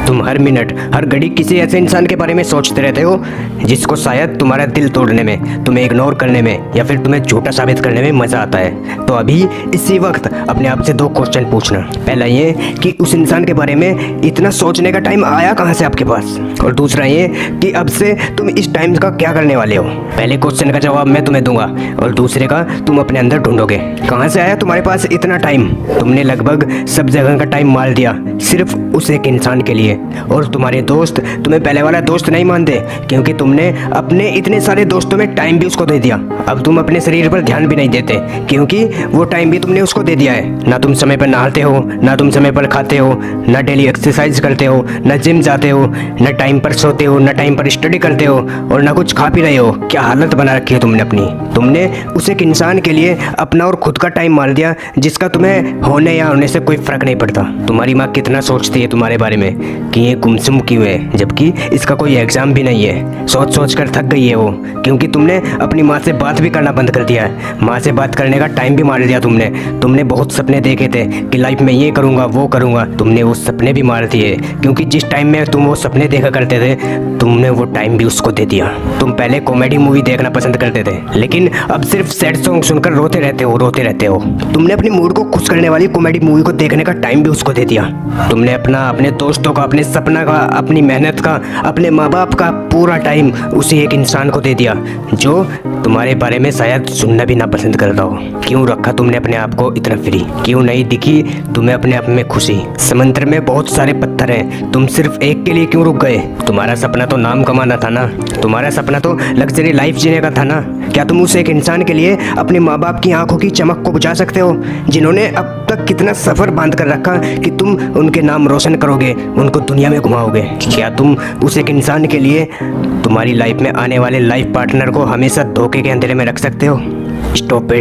तुम हर मिनट हर घड़ी किसी ऐसे इंसान के बारे में सोचते रहते हो जिसको शायद तुम्हारा दिल तोड़ने में, तुम्हें इग्नोर करने में या फिर तुम्हें झूठा साबित करने में मजा आता है। तो अभी इसी वक्त अपने आप से 2 क्वेश्चन पूछना। पहला ये कि उस इंसान के बारे में इतना सोचने का टाइम आया कहाँ से आपके पास, और दूसरा ये कि अब से तुम इस टाइम का क्या करने वाले हो। पहले क्वेश्चन का जवाब मैं तुम्हें दूंगा और दूसरे का तुम अपने अंदर ढूंढोगे। कहाँ से आया तुम्हारे पास इतना टाइम? तुमने लगभग सब जगह का टाइम मार दिया सिर्फ उस एक इंसान के लिए, और तुम्हारे दोस्त तुम्हें पहले वाला दोस्त नहीं मानते क्योंकि तुमने अपने इतने सारे दोस्तों में टाइम भी उसको दे दिया। अब तुम अपने शरीर पर ध्यान भी नहीं देते क्योंकि वो टाइम भी तुमने उसको दे दिया है। ना तुम समय पर नहाते हो, ना तुम समय पर खाते हो, ना डेली एक्सरसाइज करते हो, ना जिम जाते हो, ना टाइम पर सोते हो, ना टाइम पर स्टडी करते हो, और ना कुछ खा पी रहे हो। क्या हालत बना रखी है तुमने अपनी। तुमने उस एक इंसान के लिए अपना और खुद का टाइम मार दिया जिसका तुम्हें होने या होने से कोई फर्क नहीं पड़ता। तुम्हारी माँ कितना सोचती है तुम्हारे बारे में कि ये गुमसुम क्यों है, जबकि इसका कोई एग्जाम भी नहीं है। सोच सोच कर थक गई है वो, क्योंकि तुमने अपनी माँ से बात भी करना बंद कर दिया है। माँ से बात करने का टाइम भी मार दिया तुमने बहुत सपने देखे थे कि लाइफ में ये करूँगा वो करूँगा, तुमने वो सपने भी मार दिए क्योंकि जिस टाइम में तुम वो सपने देखा करते थे तुमने वो टाइम भी उसको दे दिया। तुम पहले कॉमेडी मूवी देखना पसंद करते थे लेकिन अब सिर्फ सैड सॉन्ग सुनकर रोते रहते हो। तुमने अपनी मूड को खुश करने वाली कॉमेडी मूवी को देखने का टाइम भी उसको दे दिया। तुमने अपने दोस्तों का, अपने सपना का, अपनी मेहनत का, अपने माँ बाप का पूरा टाइम उसी एक इंसान को दे दिया जो तुम्हारे बारे में शायद सुनना भी ना पसंद करता हो। क्यों रखा तुमने अपने आप को इतना फ्री? क्यों नहीं दिखी तुम्हें अपने आप में खुशी? समुद्र में बहुत सारे पत्थर हैं, तुम सिर्फ एक के लिए क्यों रुक गए? तुम्हारा सपना तो नाम कमाना था ना, तुम्हारा सपना तो लग्जरी लाइफ जीने का था ना। क्या तुम उस एक इंसान के लिए अपने माँ बाप की आंखों की चमक को बुझा सकते हो जिन्होंने अब तक कितना सफर बांध कर रखा कि तुम उनके नाम रोशन करोगे, उनको दुनिया में घुमाओगे? क्या तुम उस एक इंसान के लिए तुम्हारी लाइफ में आने वाले लाइफ पार्टनर को हमेशा धोखे के अंधेरे में रख सकते हो? स्टॉप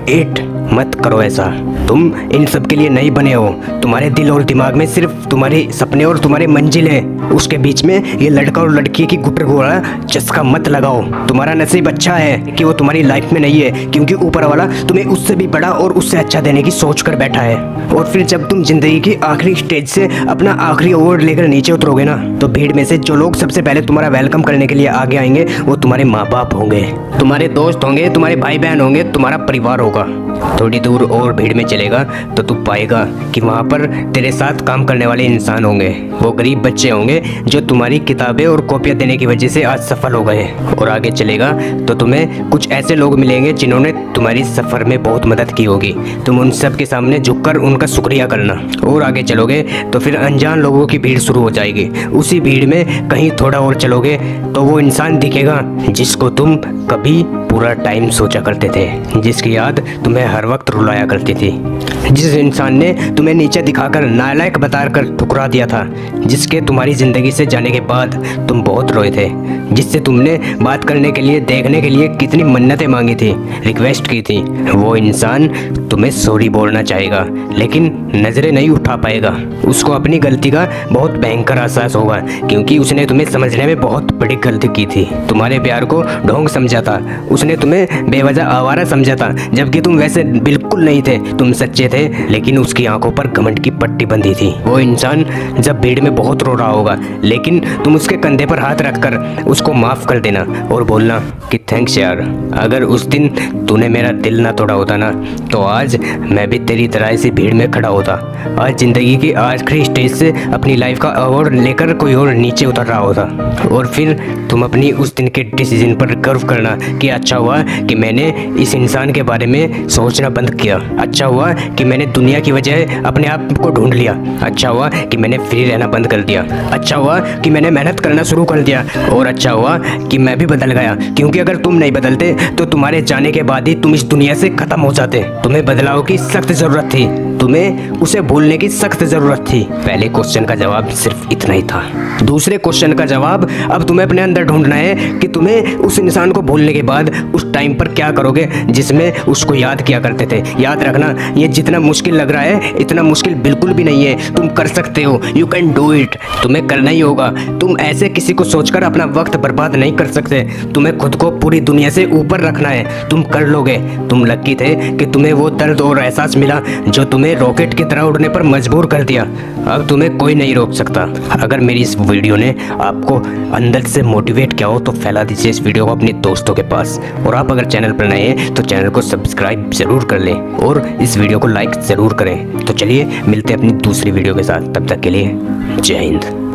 इट, मत करो ऐसा। तुम इन सब के लिए नहीं बने हो। तुम्हारे दिल और दिमाग में सिर्फ तुम्हारे सपने और तुम्हारे मंजिल है, उसके बीच में ये लड़का और लड़की की गुटर गोला चस्का मत लगाओ। तुम्हारा नसीब अच्छा है कि वो तुम्हारी लाइफ में नहीं है क्योंकि ऊपर वाला तुम्हें उससे भी बड़ा और उससे अच्छा देने की सोच कर बैठा है। और फिर जब तुम जिंदगी की आखिरी स्टेज से अपना आखिरी ओवर लेकर नीचे उतरोगे ना, तो भीड़ में से जो लोग सबसे पहले तुम्हारा वेलकम करने के लिए आगे आएंगे वो तुम्हारे माँ बाप होंगे, तुम्हारे दोस्त होंगे, तुम्हारे भाई बहन होंगे, तुम्हारा परिवार होगा। थोड़ी दूर और भीड़ में चलेगा तो तू पाएगा कि वहाँ पर तेरे साथ काम करने वाले इंसान होंगे। वो गरीब बच्चे होंगे जो तुम्हारी किताबें और कॉपियाँ देने की वजह से आज सफल हो गए। और आगे चलेगा तो तुम्हें कुछ ऐसे लोग मिलेंगे जिन्होंने तुम्हारी सफ़र में बहुत मदद की होगी। तुम उन सब के सामने झुककर उनका शुक्रिया करना। और आगे चलोगे तो फिर अनजान लोगों की भीड़ शुरू हो जाएगी। उसी भीड़ में कहीं थोड़ा और चलोगे तो वो इंसान दिखेगा जिसको तुम कभी पूरा टाइम सोचा करते थे, जिसकी याद तुम्हें हर वक्त रुलाया करती थी, जिस इंसान ने तुम्हें नीचे दिखाकर नालायक बताकर ठुकरा दिया था, जिसके तुम्हारी ज़िंदगी से जाने के बाद तुम बहुत रोए थे, जिससे तुमने बात करने के लिए, देखने के लिए कितनी मन्नतें मांगी थी, रिक्वेस्ट की थी। वो इंसान तुम्हें सॉरी बोलना चाहेगा लेकिन नज़रें नहीं उठा पाएगा। उसको अपनी गलती का बहुत भयंकर एहसास होगा क्योंकि उसने तुम्हें समझने में बहुत बड़ी गलती की थी। तुम्हारे प्यार को ढोंग समझा था, उसने तुम्हें बेवजह आवारा समझा था, जबकि तुम वैसे बिल्कुल नहीं थे, तुम सच्चे थे, लेकिन उसकी आंखों पर घमंड की पट्टी बंधी थी। वो इंसान जब भीड़ में बहुत रो रहा होगा लेकिन तुम उसके कंधे पर हाथ रखकर उसको माफ़ कर देना और बोलना कि थैंक्स यार, अगर उस दिन तूने मेरा दिल ना तोड़ा होता ना तो आज मैं भी तेरी तरह इसी भीड़ में खड़ा होता। आज ज़िंदगी की आखिरी स्टेज से अपनी लाइफ का अवार्ड लेकर कोई और नीचे उतर रहा होता। और फिर तुम अपनी उस दिन के डिसीजन पर गर्व करना कि अच्छा हुआ कि मैंने इस इंसान के बारे में सोचना बंद किया, अच्छा हुआ कि मैंने दुनिया की वजह अपने आप को ढूंढ लिया, अच्छा हुआ कि मैंने फ्री रहना बंद कर दिया, अच्छा हुआ कि मैंने मेहनत करना शुरू कर दिया, और अच्छा हुआ कि मैं भी बदल गया। क्योंकि अगर तुम नहीं बदलते तो तुम्हारे जाने के बाद ही तुम इस दुनिया से खत्म हो जाते। तुम्हें बदलाव की सख्त ज़रूरत थी, तुम्हें उसे भूलने की सख्त ज़रूरत थी। पहले क्वेश्चन का जवाब सिर्फ इतना ही था। दूसरे क्वेश्चन का जवाब अब तुम्हें अपने अंदर ढूंढना है कि तुम्हें उस इंसान को भूलने के बाद उस टाइम पर क्या करोगे जिसमें उसको याद किया करते थे। याद रखना, ये जितना मुश्किल लग रहा है इतना मुश्किल बिल्कुल भी नहीं है। तुम कर सकते हो, यू कैन डू इट। तुम्हें करना ही होगा। तुम ऐसे किसी को सोचकर अपना वक्त बर्बाद नहीं कर सकते। तुम्हें खुद को पूरी दुनिया से ऊपर रखना है। तुम कर लोगे। तुम लकी थे कि तुम्हें वो दर्द और एहसास मिला जो तुम्हें तुम्हें रॉकेट की तरह उड़ने पर मजबूर कर दिया। अब तुम्हें कोई नहीं रोक सकता। अगर मेरी इस वीडियो ने आपको अंदर से मोटिवेट किया हो तो फैला दीजिए इस वीडियो को अपने दोस्तों के पास। और आप अगर चैनल पर नए हैं तो चैनल को सब्सक्राइब ज़रूर कर लें और इस वीडियो को लाइक ज़रूर करें। तो चलिए मिलते हैं अपनी दूसरी वीडियो के साथ, तब तक के लिए जय हिंद।